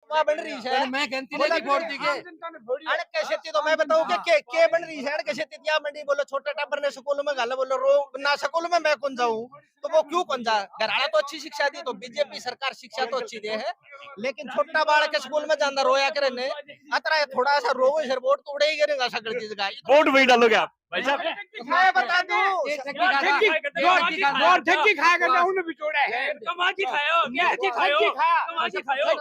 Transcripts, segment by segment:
वहाँ बन रही है। मैं कहती नहीं कि वोट दी के अरे कैसे थी तो मैं बताऊं कि के बन रही है कैसे थी क्या मंडी बोलो छोटा टाबर ने स्कूल में गाला बोलो रो ना स्कूल में मैं कौन जाऊं तो वो क्यों कौन जा घराना तो अच्छी शिक्षा दी तो बीजेपी सरकार शिक्षा तो अच्छी दे है लेकिन छोटा बालक के स्कूल में जाना रोया करे ने अतरा थोड़ा सा रोवे सर वोट तो उड़े ही करेगा सकल चीज का वोट वही डालोगे आप भाई साहब? मैं बता दूं बहुत ठगी खाएगा ना उन्हें भी जोड़ा है कमाची खायो क्या ठगी खायो कमाची खायो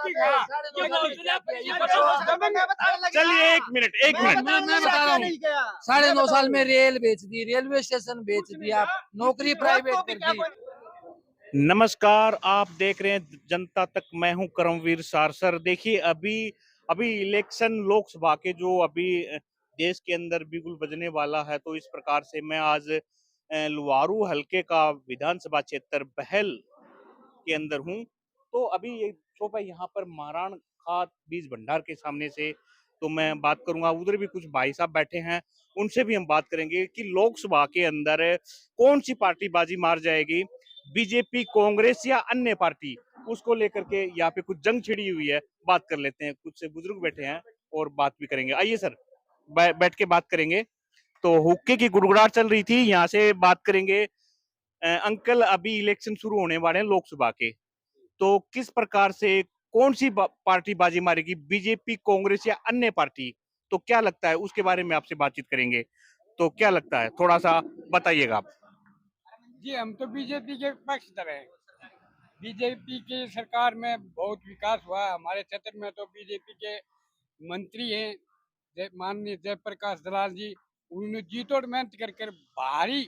चलिए एक मिनट मैं बता रहा हूँ 9.5 साल में रेल बेच दी, रेलवे स्टेशन बेच दिया, नौकरी प्राइवेट कर दी। नमस्कार, आप देख रहे हैं जनता तक, मैं हूं करमवीर सारसर। देखिए अभी इलेक्शन लोकसभा के जो अभी देश के अंदर बिगुल बजने वाला है, तो इस प्रकार से मैं आज लुवारू हलके का विधानसभा क्षेत्र बहल के अंदर हूं। तो अभी ये शोभा यहाँ पर महाराण खाद बीज भंडार के सामने से तो मैं बात करूंगा। उधर भी कुछ भाई साहब बैठे हैं, उनसे भी हम बात करेंगे कि लोकसभा के अंदर कौन सी पार्टी बाजी मार जाएगी, बीजेपी, कांग्रेस या अन्य पार्टी, उसको लेकर के यहाँ पे कुछ जंग छिड़ी हुई है। बात कर लेते हैं, कुछ से बुजुर्ग बैठे हैं और बात भी करेंगे। आइए सर, बैठ के बात करेंगे। तो हुक्के की गुड़गुड़ाहट चल रही थी, यहाँ से बात करेंगे। अंकल, अभी इलेक्शन शुरू होने वाले हैं लोकसभा के, तो किस प्रकार से कौन सी पार्टी बाजी मारेगी, बीजेपी, कांग्रेस या अन्य पार्टी? तो क्या लगता है, उसके बारे में आपसे बातचीत करेंगे। तो क्या लगता है, थोड़ा सा बताइएगा आप। जी हम तो बीजेपी के पक्षधर हैं। बीजेपी की सरकार में बहुत विकास हुआ है। हमारे क्षेत्र में तो बीजेपी के मंत्री हैं माननीय जयप्रकाश दलाल जी, उन्होंने जी तोड़ मेहनत कर भारी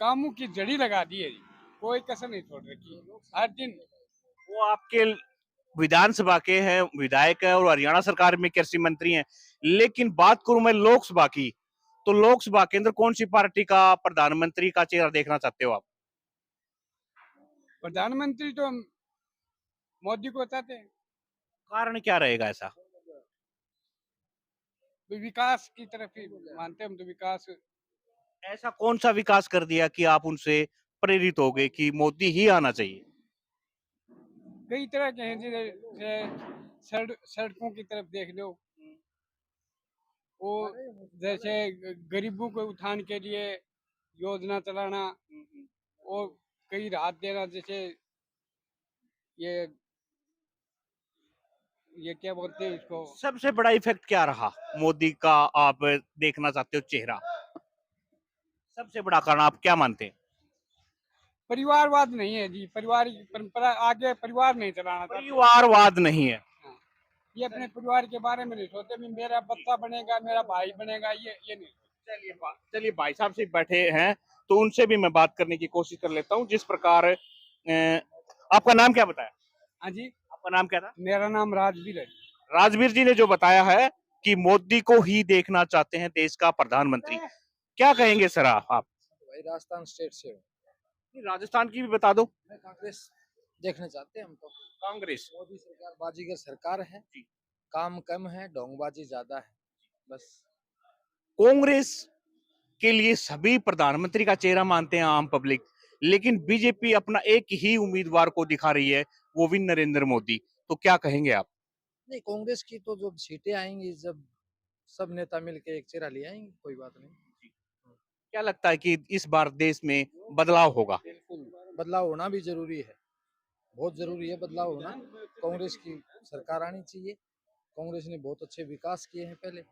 कामों की जड़ी लगा दी है जी, कोई कसर नहीं छोड़ रखी हर दिन। वो आपके विधानसभा के हैं, विधायक है और हरियाणा सरकार में कृषि मंत्री हैं, लेकिन बात करूं मैं लोकसभा की, तो लोकसभा के अंदर कौन सी पार्टी का प्रधानमंत्री का चेहरा देखना चाहते हो आप? प्रधानमंत्री तो मोदी को चाहते हैं। कारण क्या रहेगा ऐसा? तो विकास की तरफ ही मानते हैं हम तो। विकास ऐसा कौन सा विकास कर दिया कि आप उनसे प्रेरित हो गए कि मोदी ही आना चाहिए? कई तरह के हैं, जैसे सड़कों की तरफ देख लो, वो जैसे गरीबों को उत्थान के लिए योजना चलाना और कई राहत देना, जैसे ये क्या बोलते हैं इसको। सबसे बड़ा इफेक्ट क्या रहा मोदी का, आप देखना चाहते हो चेहरा? सबसे बड़ा कारण आप क्या मानते हैं? परिवारवाद नहीं है जी, परिवार की परंपरा आगे परिवार नहीं चलाना चाहते। परिवारवाद नहीं है। हाँ, ये अपने परिवार के बारे में नहीं सोचते, मेरा बच्चा बनेगा, मेरा भाई बनेगा, ये नहीं। चलिए भाई साहब से बैठे हैं, तो उनसे भी मैं बात करने की कोशिश कर लेता हूँ। जिस प्रकार आपका नाम क्या बताया? हाँ जी, आपका नाम क्या था? मेरा नाम राजवीर है। राजवीर जी ने जो बताया है कि मोदी को ही देखना चाहते हैं देश का प्रधानमंत्री, क्या कहेंगे सर आप? भाई राजस्थान स्टेट से राजस्थान की भी बता दो। कांग्रेस देखना चाहते हैं हम तो। कांग्रेस। मोदी सरकार बाजीगर सरकार है, काम कम है, ढोंगबाजी ज्यादा है, बस। कांग्रेस के लिए सभी प्रधानमंत्री का चेहरा मानते हैं आम पब्लिक, लेकिन बीजेपी अपना एक ही उम्मीदवार को दिखा रही है, वो भी नरेंद्र मोदी। तो क्या कहेंगे आप? नहीं, कांग्रेस की तो जब सीटें आएंगी, जब सब नेता मिलके एक चेहरा ले आएंगे, कोई बात नहीं। क्या लगता है कि इस बार देश में बदलाव होगा? बिल्कुल, बदलाव होना भी जरूरी है, बहुत जरूरी है बदलाव होना। कांग्रेस की सरकार आनी चाहिए। कांग्रेस ने बहुत अच्छे विकास किए हैं पहले।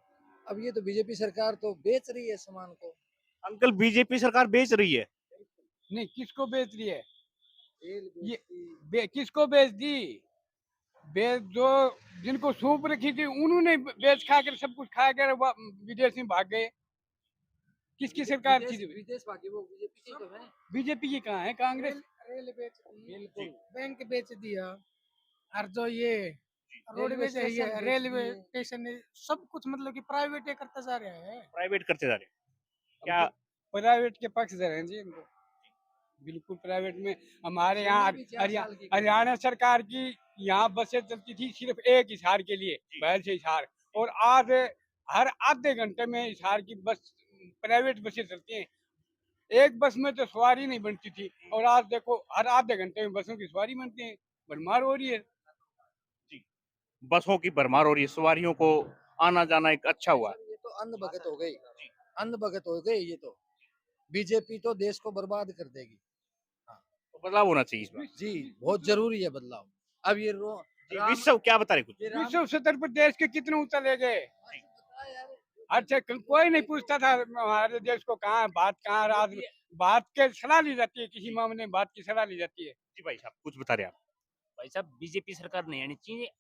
अब ये तो बीजेपी सरकार तो बेच रही है सामान को। अंकल, बीजेपी सरकार बेच रही है? नहीं, किसको बेच रही है? ये ये किसको बेच दी? बेच जो जिनको सूप रखी थी उन्होंने बेच खा कर सब कुछ खा कर विदेश में भाग गए। किसकी सरकार थी? विदेश भागी वो बीजेपी की तो है। बीजेपी की कहाँ है? कांग्रेस। रेल बेच दी, बिल्कुल बैंक बेच दिया, और जो ये रोडवेज है, ये रेलवे स्टेशन है, सब कुछ मतलब कि प्राइवेट करता जा रहा है। प्राइवेट करते जा रहे हैं क्या? प्राइवेट के पक्षधर हैं जी इनको, बिल्कुल प्राइवेट में। हमारे यहाँ हरियाणा सरकार की यहाँ बसें चलती थी सिर्फ एक हिसार के लिए, बहल से हिसार, और आज हर आधे घंटे में हिसार की बस प्राइवेट बसें चलती हैं। एक बस में तो सवारी नहीं बनती थी, और आज देखो हर आधे घंटे में बसों की सवारी बनती है, भरमार हो रही है। जी, बसों की भरमार हो रही है, सवारियों को आना जाना एक अच्छा हुआ। ये तो अन्न भगत हो गई, अन्न भगत हो गई। ये तो बीजेपी तो देश को बर्बाद कर देगी। हाँ तो बदलाव होना चाहिए इस बार। जी, बहुत जरूरी है बदलाव। अब ये जी, राम विश्व क्या बता रहे कुछ? ये राम विश्व स्तर पर देश के कितने चले गए। अच्छा कोई नहीं पूछता था हमारे देश को कहाँ बात कहाँ राज बात के सलाह ली जाती है, किसी मामले में बात की सलाह ली जाती है। जी भाई साहब कुछ बता रहे आप। भाई साहब बीजेपी सरकार नहीं आनी चाहिए,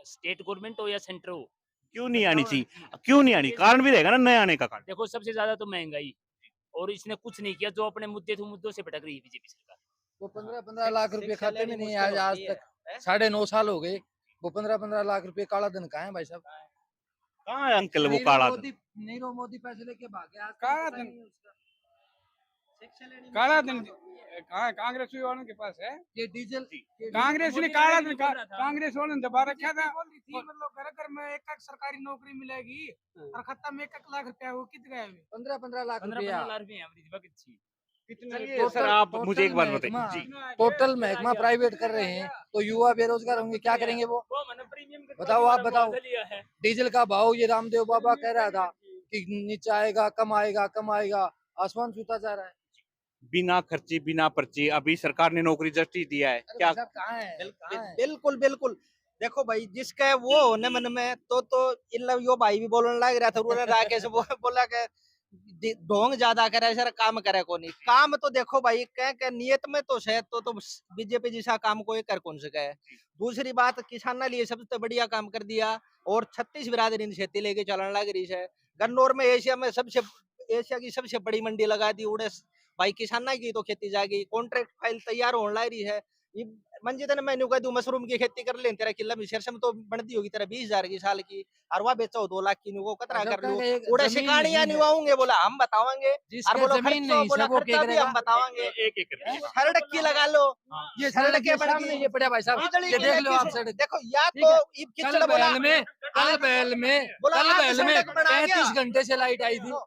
स्टेट गवर्नमेंट हो या सेंटर हो। क्यों नहीं आनी बदलाव चाहिए? आना चाहिए। क्यों नहीं आनी? कारण भी रहेगा ना नए आने का कारण। देखो सबसे ज्यादा तो महंगाई, और इसने कुछ नहीं किया। जो अपने मुद्दे थे मुद्दों से भटक रही है बीजेपी सरकार। वो 15-15 लाख रुपए शिक्षा खाते में लेनी नहीं मुश्किल आए आज होती है, तक। 9.5 साल हो गए। वो 15-15 लाख रुपए काला धन कहाँ है भाई साहब? कहाँ है अंकल वो नीरव काला धन? मोदी नीरव मोदी पैसे लेके भागे, आज तक काला पता धन- नहीं है उसका। काला धन कहाँ कांग्रेस वालों के पास है। ये डीजल कांग्रेस ने मोदी काला ने धन बोला था। कांग्रेस वालों ने दबा रखा था। बोली थी मतलब घर घर में एक एक सरकारी नौकरी मिलेगी और खाता में 1 लाख रुपया वो कित गए अभी 15-15 लाख 15 रुपया। लाख रुपए हमारी भगत छी। चलिए सर आप मुझे एक बात बताइए जी। टोटल महकमा प्राइवेट कर रहे हैं तो युवा बेरोजगार होंगे, क्या करेंगे वो? वो मैंने प्रीमियम बताओ, आप बताओ। लिया है। डीजल का भाव ये रामदेव बाबा कह रहा था कि नीचे आएगा, कम आएगा, कम आएगा, आसमान छूता जा रहा है। बिना खर्ची बिना पर्ची अभी सरकार ने नौकरी जस्ट ही दिया है अरे क्या? भाई साहब कहाँ है? कहाँ है? बिल्कुल बिल्कुल। देखो भाई जिसका वो होने मन में तो इन लोग यो भाई भी बोलने लग रहा था उन्होंने राकेश बोला कि ढोंग ज्यादा करे सर काम करे को नहीं। काम तो देखो भाई कह नियत में तो शायद तो बीजेपी जैसा काम कोई कर कौन सका है। दूसरी बात किसाना लिए सबसे बढ़िया काम कर दिया और 36 बिरादरी खेती लेके चलने लग रही है। गन्नौर में एशिया की सबसे बड़ी मंडी लगा दी उड़े भाई किसाना की तो खेती जाएगी। कॉन्ट्रैक्ट फाइल तैयार होने लग रही है। ये मंजित ने मैंने कह दूं मशरूम की खेती कर ले तेरा किला में शेरसम तो बनती होगी तेरा 20,000 की साल की और वह बेचो 2 लाख की नुको कतरा भाई साहब कर लो कहेंगे एक उड़े जमीन शिकानियां नहीं नहीं है। आऊंगे बोला हम बतावांगे और जिसका बोलो जमीन खर्चो नहीं बोला सब वो खर्चा क्या भी हम करेगा? बतावांगे। एक एक करके। सड़क की लगा लो ये सड़क सड़क के के बन सामने गई। ये पड़ा भाई साहब, बिजली ये की देख लो आप इलेक्ट्रिसिटी। सड़क। देखो या ठीक तो है। ये कल किचड़ बोला बैल में बोला कल आप बैल में सड़क बना गया। 35 घंटे से लाइट आई थी।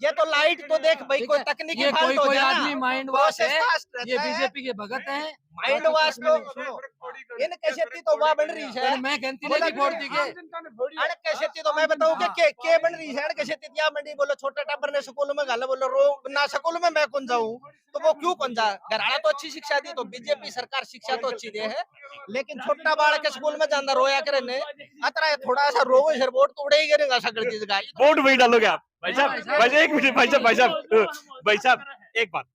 ये तो लाइट तो देख भाई ठीक कोई है। तकनीकी ये फाल्ट हो कोई जाए ना आदमी माइंड वॉश है, ये ये बीजेपी के भगत हैं। माइंड वॉश तो इनके खेती तो वह बन रही है फिर मैं कहती नहीं फोड़ दी के अड़के खेती तो मैं बताऊं कि के बन रही है अड़के खेती क्या मंडी बोलो छोटे टब्बर ने स्कूल में गाला बोलो रो ना स्कूल में मैं कौन जाऊं तो वो क्यों कौन जा। घराना तो अच्छी शिक्षा दी तो बीजेपी सरकार शिक्षा तो अच्छी दे है लेकिन छोटा बालक के स्कूल में जाना रोया करे ने अतरा थोड़ा सा रोगो सर वोट तो उड़े ही करेगा सगल चीज का। वोट वही डालोगे आप? भाई साहब एक मिनट भाई साहब एक बात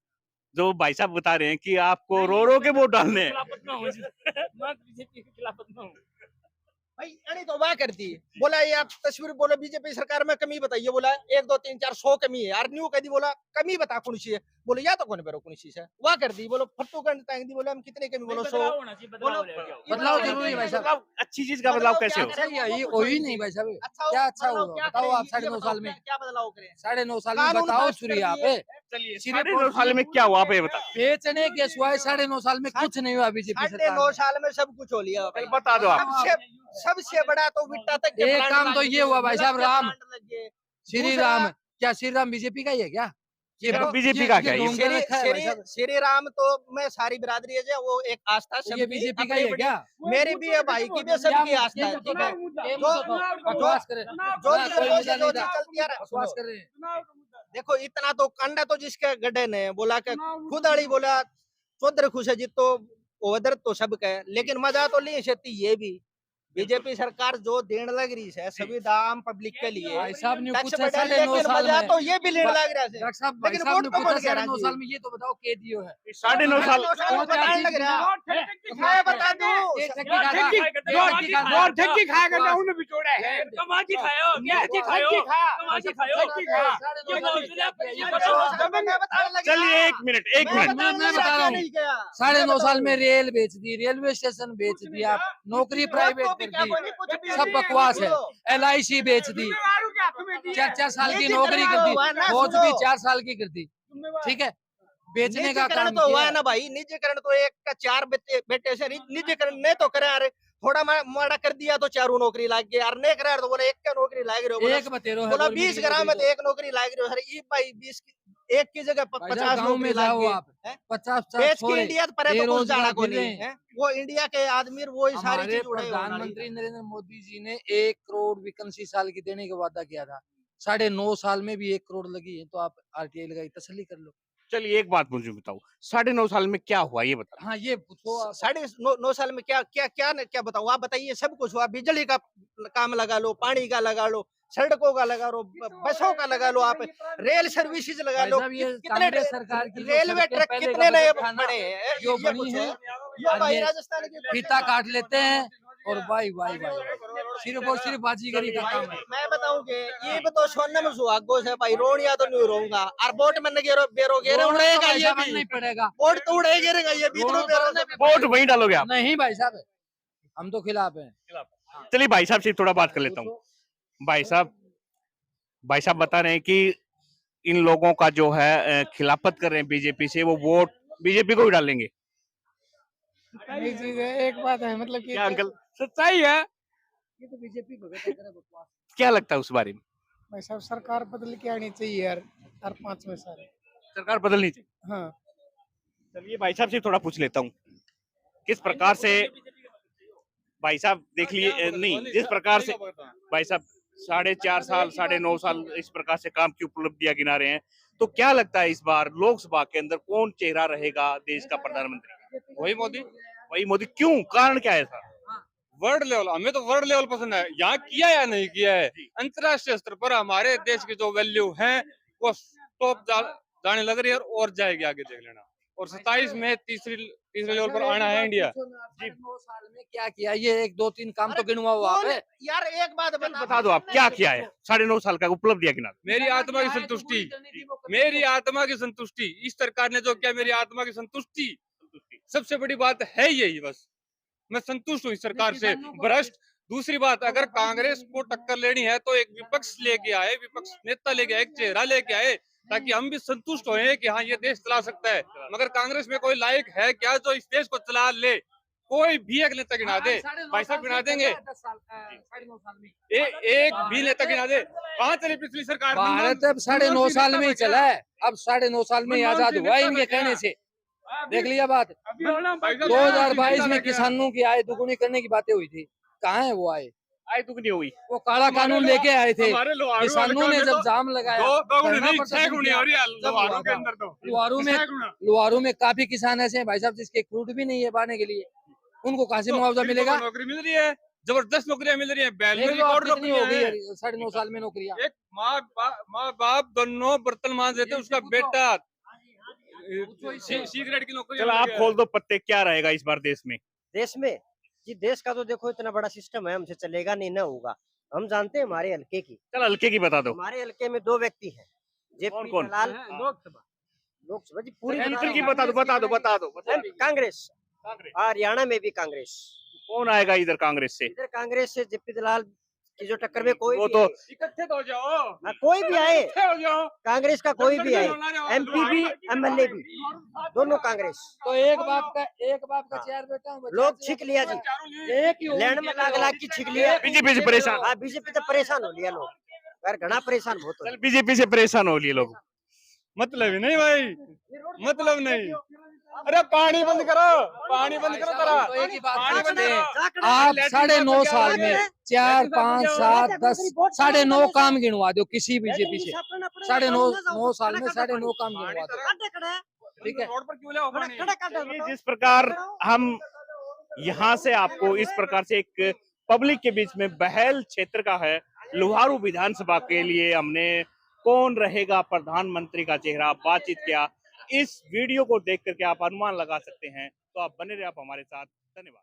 जो भाई साहब बता रहे हैं कि आपको रो रो के वोट डालने हैं। खिलाफत में हूँ मैं बीजेपी के खिलाफत में हूँ। भाई अड़ी तो वाह करती बोला ये आप तस्वीर बोलो बीजेपी सरकार में कमी बताइए बोला 1 2 3 4 100 कमी है यार न्यू कह दी बोला कमी बता कौन सी है बोले या तो कौन बेरो कौन सी है वाह कर दी बोलो फट्टू कंड टांग दी बोले हम कितने कमी बोलो 100 बदलाव होना चाहिए, बदलाव ले आओ। बदलाव जरूरी है भाई साहब। बदलाव अच्छी चीज का बदलाव कैसे हो? अच्छा ये हो ही नहीं भाई साहब। अच्छा क्या अच्छा बदलाव होगा? क्या बताओ करें? आप, ये 9.5 बताओ साल में। क्या बदलाव करें? 9.5 साल में कानून बताओ पास कर सूर्य आप दिए। चलिए सिर्फ 9.5 साल में क्या हुआ आप ये बता। बेचने के सिवाय 9.5 साल में कुछ नहीं हुआ बीजेपी सरकार 9.5 में। साल में सब कुछ हो लिया भाई। बता दो आप। सबसे बड़ा तो विट्टा तक के एक प्लांट काम तो लग ये गए, हुआ भाई साहब, गुलाब के राम। प्लांट लग गए। श्री दूसरा- राम, क्या श्री राम बीजेपी का ही है क्या? सिर्फ बीजेपी का क्या है? ढोंग कर रखा है भाई साहब। श्री राम तो मैं सारी बिरादरी है जो वो एक आस्था ये सबकी बीजेपी का ही है अपनी- क्या? मेरी भी है भाई की भी सबकी आस्था है ठीक है। बकवास करे जो हाँ, कोई जो मुद्दा नहीं जो था। चलती है बकवास कर रहे हैं। देखो इतना तो कंडा तो जिसके गड्ढे ने बोला कि खुद अड़ी बोला चौधर खुश है जितो उधर तो सबका है लेकिन मजा तो नहीं सकती ये भी बीजेपी सरकार जो देन लग रही है सभी दाम पब्लिक के लिए भाई साहब ने टैक्स पूछा बढ़े, 9.5 लेकिन साल मजा में। तो ये भी लेने लग रहा है डॉक्टर साहब भाई लेकिन साहब वोट ने तो पूछा कौन कह रहा 9.5 जी? साल में, ये तो बताओ के दियो है। 9.5 साल बताने लग रहा मैं बता दूं एक ठेकी ठेकी खाएगा उन्हें भी जोड़ा है। कमाजी खायो, ठेकी खाओ, कमाजी खायो। चलिए एक मिनट मैं बता रहा हूँ 9.5 साल में रेल बेच दी, रेलवे स्टेशन बेच दिया, नौकरी प्राइवेट कर दी, सब बकवास है। LIC बेच दी, 4 साल की नौकरी कर दी, फौज भी 4 साल की कर दी। ठीक है, बेचने का निजीकरण काम तो हुआ किया। है ना भाई निजीकरण तो एक का 4 बेटे से निजीकरण नहीं तो करे यार थोड़ा माड़ा कर दिया तो 4 नौकरी लाग गई यार नहीं करे तो बोले एक का नौकरी लाग रही हो एक बतेरो है बोला गवर्नमेंट 20 की ग्राम नौकरी में तो। एक नौकरी लाग रही हो सर ई भाई 20 एक की जगह भाई साहब, 50 गाँव नौकरी में लाग जाओ गए आप, हैं? 50 देश की छोड़े, इंडिया पर है तो कुछ बेरोजगार जाना को फिर रहे नहीं हैं। है, वो इंडिया के आदमी वो ही सारी हमारे चीज उड़े होने वाली है। प्रधानमंत्री नरेंद्र मोदी जी ने 1 करोड़ वैकेंसी साल की देने का वादा किया था, 9.5 साल में भी 1 करोड़ लगी है, तो आप आरटीआई लगाई तसल्ली कर लो। चलिए एक बात मुझे बताओ, 9.5 साल में क्या हुआ ये बता। हाँ, ये पूछो आप। 9.5 साल में क्या बताऊं, आप बताइए। सब कुछ हुआ, बिजली का काम लगा लो, पानी का लगा लो, सड़कों का लगा लो, बसों का लगा लो, आप रेल सर्विसेज लगा भाई लो। साहब, ये कितने कांग्रेस सरकार की जो रेलवे सड़कें ट्रैक पहले कितने का नए बजट था ना, बने हैं, जो ये बनी पूछो। है, यो और भाई ये राजस्थान की फीता काट लेते हैं और वाई सिर्फ और सिर्फ बाजीगरी का काम है। मैं बताऊं कि ये भी तो सोनम सुहागो से भाई रोनिया तो नहीं रहूंगा, और बोट में बेरोगे रोना तो उड़ेगा भाई ये साहब भी, नहीं पड़ेगा, बोट तो उड़े गिरेगा ये भी, रोना इतने तो बेरों हमने से भी वोट वहीं डालोगे आप? नहीं भाई साहब, हम तो खिलाफ हैं। चलिए भाई साहब से थोड़ा बात कर लेता हूँ। भाई साहब बता रहे हैं कि इन लोगों का जो है खिलाफत कर रहे हैं बीजेपी से, वो वोट बीजेपी को ही डालेंगे। नहीं जी, एक बात है मतलब कि क्या अंकल, सच्चाई है। ये तो बीजेपी भगत है, बकवास। क्या लगता है उस बारे में? भाई साहब सरकार बदल के आनी चाहिए यार, हर 5वें साल। सरकार बदलनी चाहिए। हाँ, चलिए भाई साहब से थोड़ा पूछ लेता हूँ, किस प्रकार से भाई साहब देख लिए नहीं, जिस प्रकार से भाई साहब 4.5 साल 9.5 साल इस प्रकार से काम की उपलब्धियां गिना रहे हैं, तो क्या लगता है इस बार लोकसभा के अंदर कौन चेहरा रहेगा देश का प्रधानमंत्री? वही मोदी। वही मोदी। क्यों, कारण क्या है सर? वर्ल्ड लेवल, हमें तो वर्ल्ड लेवल पसंद है, यहाँ किया या नहीं किया है। अंतर्राष्ट्रीय स्तर पर हमारे देश की जो वैल्यू है वो टॉप जाने लग रही है और जाएगी, आगे देख लेना। और 27 में तीसरे लेवल पर आना है इंडिया। 9 साल में क्या किया, ये 1 2 3 काम तो गिनवा हुआ कौन- है। यार एक बात बता दो आप क्या किया है 9.5 साल का उपलब्धियां गिना दो। मेरी आत्मा की संतुष्टि, मेरी आत्मा की संतुष्टि, इस सरकार ने जो किया मेरी आत्मा की संतुष्टि, सबसे बड़ी बात है यही। बस मैं संतुष्ट हूँ इस सरकार से। भ्रष्ट, दूसरी बात, अगर कांग्रेस को टक्कर लेनी है तो एक विपक्ष लेके आए, विपक्ष नेता लेके आए, एक चेहरा लेके आए, ताकि हम भी संतुष्ट होए कि हाँ ये देश चला सकता है। मगर कांग्रेस में कोई लायक है क्या जो इस देश को चला ले? कोई भी एक नेता गिना दे, भाई साहब गिना देंगे, एक भी नेता गिना दे। कहाँ चली पिछली सरकार? भारत अब 9.5 साल में ही चला है, अब 9.5 साल में ही आजाद हुआ है इनके कहने से। देख लिया बात, 2022 में किसानों की आय दुगुनी करने की बातें हुई थी, कहाँ है वो आय? आय दुगनी हुई। वो काला कानून लेके आए थे, हमारे लोहारू किसानों ने जब जाम लगाया, दो धरना नहीं, प्रदर्शन 6 गुनी किया, हो रही है जब लोहारू हुआ के था। अंदर तो। लोहारू में काफी किसान ऐसे हैं भाई साहब जिसके फ्रूट भी नहीं है पाने के लिए, उनको कहाँ से मुआवजा मिलेगा? नौकरी मिल रही है, जबरदस्त नौकरियां मिल रही है, बैल में देख लो आप रिकॉर्ड कितनी हो नौकरियां गई हैं। 9.5 साल में नौकरियां। एक माँ बाप दोनों बर्तन मांज देते, उसका बेटा सिगरेट की नौकरी। चलो आप खोल दो पत्ते, क्या रहेगा इस बार देश में? देश में जी, देश का तो देखो इतना बड़ा सिस्टम है, हमसे चलेगा नहीं, ना होगा। हम जानते हैं हमारे हल्के की, चल हल्के की बता दो। हमारे हल्के में 2 व्यक्ति हैं, कौन जेपी कौन? दलाल। लोकसभा लोकसभा जी पूरी एंट्री की बता दो। कांग्रेस, हरियाणा में भी कांग्रेस। कौन आएगा इधर कांग्रेस से? इधर कांग्रेस से जेपी दलाल की जो टक्कर में कोई वो भी तो आए, इकट्ठे तो हो जाओ, हाँ, कोई भी आए, इकट्ठे हो जाओ। कांग्रेस का कोई भी आए, MP भी MLA भी, दोनों कांग्रेस। तो एक बाप का चेयर बेटा हूँ, लोग छिक लिया जी, एक ही लैंड में लाग की छिक लिया। बीजेपी से परेशान। हाँ, बीजेपी तो परेशान हो लिया लोग, यार घना परेशान बहुत हो चल बीजेपी से परेशान हो लिए लोग। मतलब ही नहीं भाई, मतलब नहीं। अरे पानी बंद करो, पानी बंद करो तेरा। तो एक ही बात पानी बंद पूछते हैं, करो। आप 9.5 साल में 4 5 7 10 9.5 काम गिनवा दो किसी बीजेपी से, 9.5 साल में 9.5 काम गिनवा दो, ठीक है? रोड पर क्यों ले आओ पानी? ये जिस प्रकार हम यहाँ से आपको इस प्रकार से एक पब्लिक के बीच में बहल क्षेत्र का है लोहारू विधानसभा के लिए, हमने कौन रहेगा प्रधानमंत्री का चेहरा बातचीत किया। इस वीडियो को देख करके आप अनुमान लगा सकते हैं, तो आप बने रहे आप हमारे साथ। धन्यवाद।